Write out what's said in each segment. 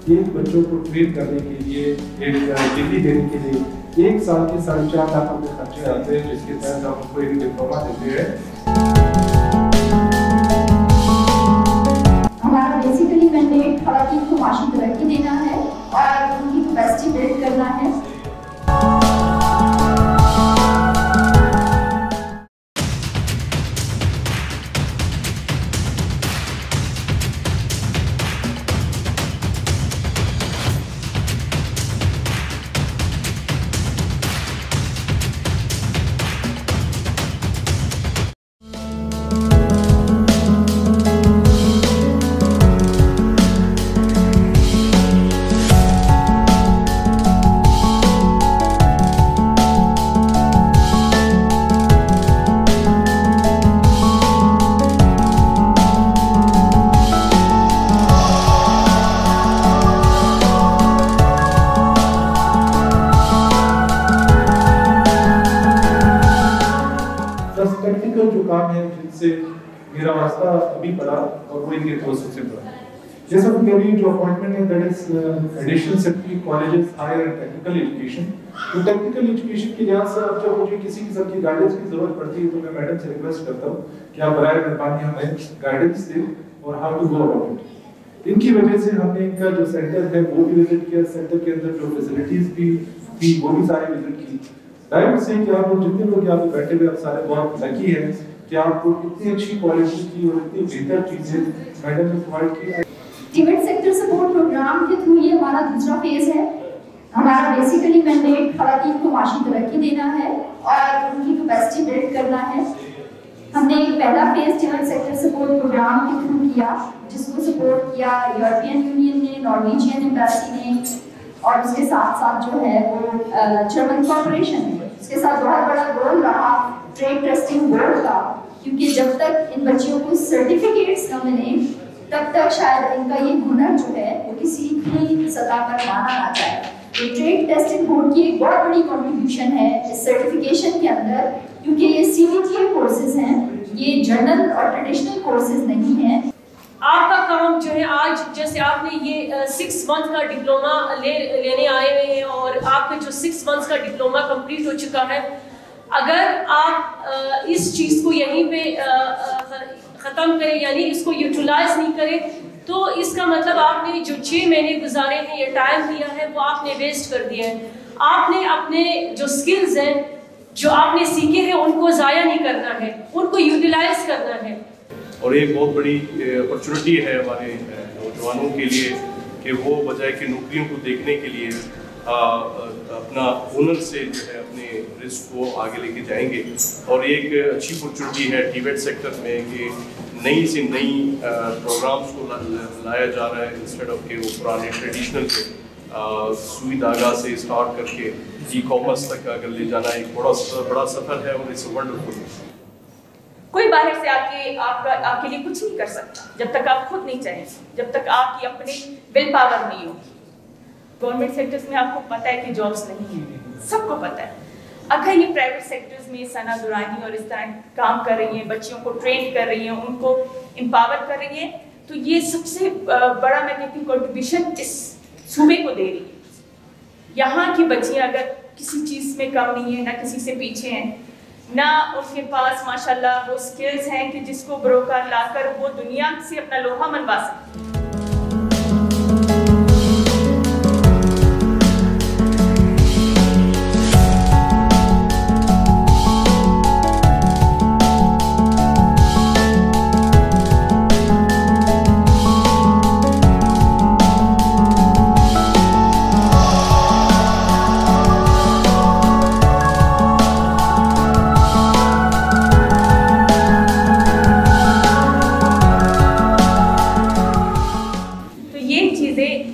एक बच्चों को ट्रेन करने के लिए, एक डिग्री देने के लिए 1 साल के 4.5 लाख रुपए खर्चे आते हैं, जिसके तहत हम उनको एक डिप्लोमा देते हैं। हमारा बेसिकली मैंडेट खवातीन को माशी तरक्की देना है और उनकी कैपेसिटी बिल्ड करना है। टेक्निकल जो काम है जिनसे मेरा रास्ता अभी पड़ा और वो इनके कोर्सेज से पड़ा। जैसा कि मेरी जो अपॉइंटमेंट है that is additional secretary colleges higher and technical education. तो टेक्निकल एजुकेशन के लिहाज से अब जब मुझे किसी किस्म की गाइडेंस की जरूरत पड़ती है तो मैं मैडम से रिक्वेस्ट करता हूँ कि आप बराए मेहरबानी हमें गाइडेंस दें और how to go about it. इनकी वजह से हमने इनका जो सेंटर है वो भी विजिट किया, सेंटर के अंदर जो फैसिलिटीज भी थी वो भी सारी विजिट की। डायरेक्ट से कि आप लोग जितने लोग यहाँ पे बैठे हुए आप सारे बहुत लकी हैं कि आपको इतनी अच्छी क्वालिटी की और इतनी बेहतर चीजें मैडम ने प्रोवाइड की। टिबेट सेक्टर सपोर्ट प्रोग्राम के थ्रू ये हमारा दूसरा फेज है। हमारा बेसिकली मैंडेट खवातीन को माशी तरक्की देना है और उनकी कैपेसिटी बिल्ड करना है। हमने एक पहला phase Tibet sector support programme के थ्रू किया, जिसको सपोर्ट किया यूरोपियन यूनियन ने, नॉर्वेजियन एम्बेसी ने और उसके साथ साथ जो है वो जर्मन कॉर्पोरेशन है। उसके साथ बहुत बड़ा रोल रहा ट्रेड टेस्टिंग बोर्ड का, क्योंकि जब तक इन बच्चियों को सर्टिफिकेट्स न मिले तब तक शायद इनका ये हुनर जो है वो किसी भी सतह पर माना ना जाए। तो ट्रेड टेस्टिंग बोर्ड की एक बहुत बड़ी कंट्रीब्यूशन है इस सर्टिफिकेशन के अंदर, क्योंकि ये CBTA कोर्सेज हैं, ये जनरल और ट्रेडिशनल कोर्सेज नहीं हैं। आपका काम जो है आज जैसे आपने ये 6 मंथ का डिप्लोमा लेने आए हुए हैं और आपका जो 6 मंथ का डिप्लोमा कंप्लीट हो चुका है, अगर आप इस चीज़ को यहीं पे ख़त्म करें यानी इसको यूटिलाइज नहीं करें तो इसका मतलब आपने जो 6 महीने गुजारे हैं, ये टाइम दिया है, वो आपने वेस्ट कर दिया है। आपने अपने जो स्किल्स हैं जो आपने सीखे हैं उनको ज़ाया नहीं करना है, उनको यूटिलाइज करना है। और एक बहुत बड़ी अपॉर्चुनिटी है हमारे नौजवानों के लिए कि वो बजाय कि नौकरियों को देखने के लिए अपना हुनर से जो है अपने रिस्क को आगे लेके जाएंगे। और एक अच्छी अपॉर्चुनिटी है टिबेट सेक्टर में कि नई से नई प्रोग्राम्स को लाया जा रहा है, इंस्टेड ऑफ के वो पुराने ट्रेडिशनल के सुई धागा से स्टार्ट करके ई-कॉमर्स तक अगर ले जाना एक बड़ा सफ़र है और इट्स वंडरफुल। कोई बाहर से आके आपके लिए कुछ नहीं कर सकता जब तक आप खुद नहीं चाहेंगे, जब तक आपकी अपनी विल पावर नहीं होगी। गवर्नमेंट सेक्टर्स में आपको पता है कि जॉब्स नहीं है, सबको पता है। अगर ये प्राइवेट सेक्टर्स में सना दुरानी और इस तरह काम कर रही हैं, बच्चियों को ट्रेन कर रही हैं, उनको एम्पावर कर रही हैं, तो ये सबसे बड़ा मैं कहती हूँ कंट्रीब्यूशन इस सूबे को दे रही है। यहाँ की बच्चियाँ अगर किसी चीज़ में कम नहीं है, ना किसी से पीछे हैं, ना उनके पास माशाल्लाह वो स्किल्स हैं कि जिसको ब्रोकर लाकर वो दुनिया से अपना लोहा मनवा सकते हैं।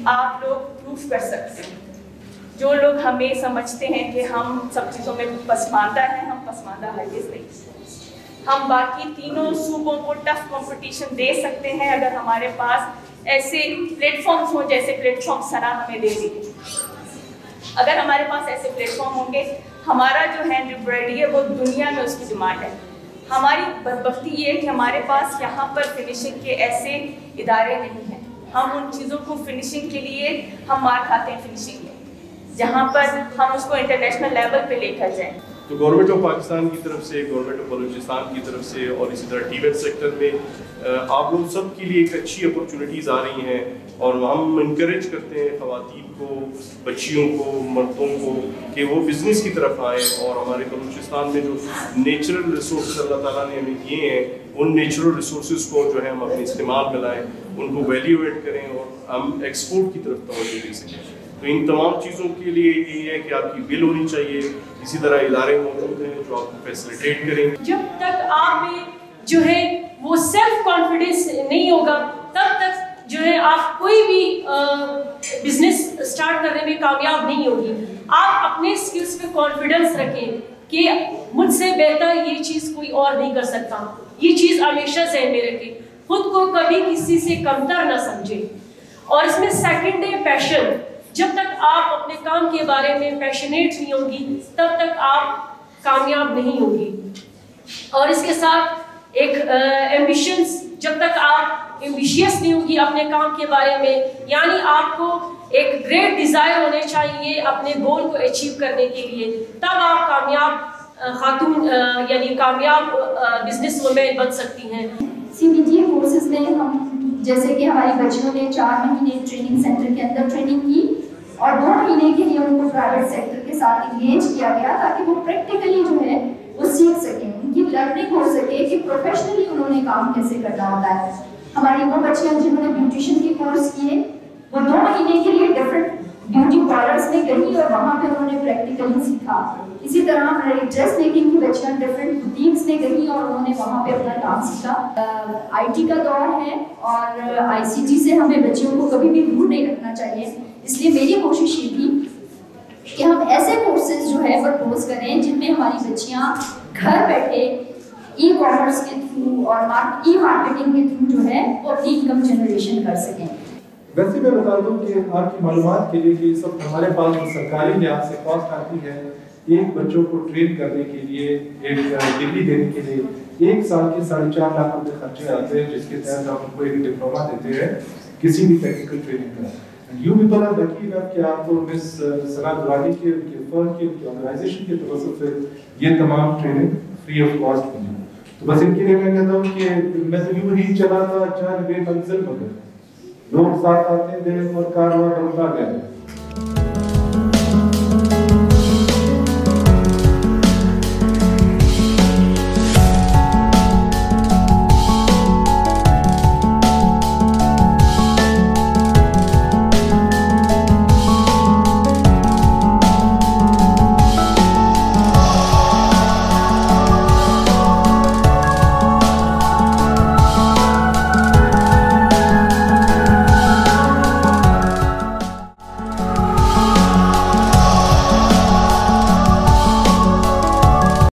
आप लोग प्रूफ कर सकते हैं। जो लोग हमें समझते हैं कि हम सब चीज़ों में पसमानदा हैं, हम पसमानदा हरगिज़ नहीं। हम बाकी तीनों सूबों को टफ कंपटीशन दे सकते हैं अगर हमारे पास ऐसे प्लेटफॉर्म्स हों जैसे प्लेटफॉर्म सना हमें दे दी। अगर हमारे पास ऐसे प्लेटफॉर्म होंगे, हमारा जो हैंड एम्ब्रॉयडरी है वो दुनिया में उसकी डिमांड है। हमारी बदबख्ती ये है कि हमारे पास यहाँ पर फिनिशिंग के ऐसे इदारे नहीं हैं। हम उन चीज़ों को फिनिशिंग के लिए हम मार खाते हैं फिनिशिंग में, जहाँ पर हम उसको इंटरनेशनल लेवल पे लेकर जाएं। तो गवर्नमेंट ऑफ पाकिस्तान की तरफ से, गवर्नमेंट ऑफ बलूचिस्तान की तरफ से और इसी तरह टीवेट सेक्टर में आप लोग सब के लिए एक अच्छी अपॉर्चुनिटीज़ आ रही हैं और हम इनकरेज करते हैं ख़वातीन को, बच्चियों को, मर्दों को कि वो बिज़नेस की तरफ आएँ और हमारे बलूचिस्तान में जो नेचुरल रिसोर्स अल्लाह ताला ने हमें दिए हैं उन नेचुरल रिसोर्स को जो है हम अपने इस्तेमाल में लाएँ, उनको वैल्यू एड करें और हम एक्सपोर्ट की तरफ तवज्जो दे सकें। तो इन तमाम चीज़ों के लिए यही है कि आपकी बिल होनी चाहिए, इसी तरह इदारे मौजूद हैं जो आपको फैसिलिटेट करेंगे। जब तक आप में जो है वो सेल्फ कॉन्फिडेंस नहीं होगा तब तक जो है आप कोई भी बिजनेस स्टार्ट करने में कामयाब नहीं होगी। आप अपने स्किल्स पे कॉन्फिडेंस रखें कि मुझसे बेहतर ये चीज़ कोई और नहीं कर सकता। ये चीज़ हमेशा ज़हन में रखें, खुद को कभी किसी से कमतर ना समझें। और इसमें सेकंड है पैशन। जब तक आप अपने काम के बारे में पैशनेट नहीं होंगी तब तक आप कामयाब नहीं होंगी। और इसके साथ एक एम्बिशंस, जब तक आप एम्बिशियस नहीं होंगी अपने काम के बारे में, यानी आपको एक ग्रेट डिज़ायर होने चाहिए अपने गोल को अचीव करने के लिए, तब आप कामयाब खातून यानी कामयाब बिजनेस वुमेन बन सकती हैं। CBTA कोर्सेज में हम जैसे कि हमारी बच्चियों ने 4 महीने ट्रेनिंग सेंटर के अंदर ट्रेनिंग की और 2 महीने के लिए उनको प्राइवेट सेक्टर के साथ इंगेज किया गया ताकि वो प्रैक्टिकली जो है वो सीख सकें, उनकी लर्निंग हो सके कि प्रोफेशनली उन्होंने काम कैसे करना होता है। हमारी वो बच्चियां जिन्होंने ब्यूटिशियन के कोर्स किए वो 2 महीने के लिए डिफरेंट ब्यूटी पार्लर्स में गई और वहाँ पे उन्होंने प्रैक्टिकली सीखा। इसी तरह हमारी ड्रेस मेकिंग की बच्चियां डिफरेंट बुटीक्स में गई और उन्होंने वहाँ पे अपना काम सीखा। IT का दौर है और ICT से हमें बच्चियों को कभी भी दूर नहीं रखना चाहिए, इसलिए मेरी कोशिश ये थी कि हम ऐसे कोर्सेज जो है प्रपोज करें जिनमें हमारी बच्चियां घर बैठे ई-कॉमर्स के थ्रू और ई-मार्केटिंग के थ्रू जो है वो अपनी इनकम जनरेशन कर सकें। वैसे मैं बता दूं कि आपकी मालूमात के लिए कि सब हमारे पास सरकारी लिहाज से कॉस्ट आती है एक बच्चों को ट्रेन करने के लिए, एक डिग्री देने के लिए 1 साल के 4.5 लाख रुपए खर्चे आते हैं, जिसके तहत हम उनको एक डिप्लोमा देते हैं किसी भी टेक्निकल ट्रेनिंग का। You people are lucky enough कि आपको मिस सना दुरानी के फर्म के ऑर्गेनाइजेशन की तरफ से ये तमाम ट्रेनिंग फ्री ऑफ कॉस्ट मिली। तो बस इनके लिए मैं कहता हूँ कि मैं तो यूं ही चला था, चार बेमंजिल हो गए, लोग साथ आते थे और कारवां बढ़ता गया।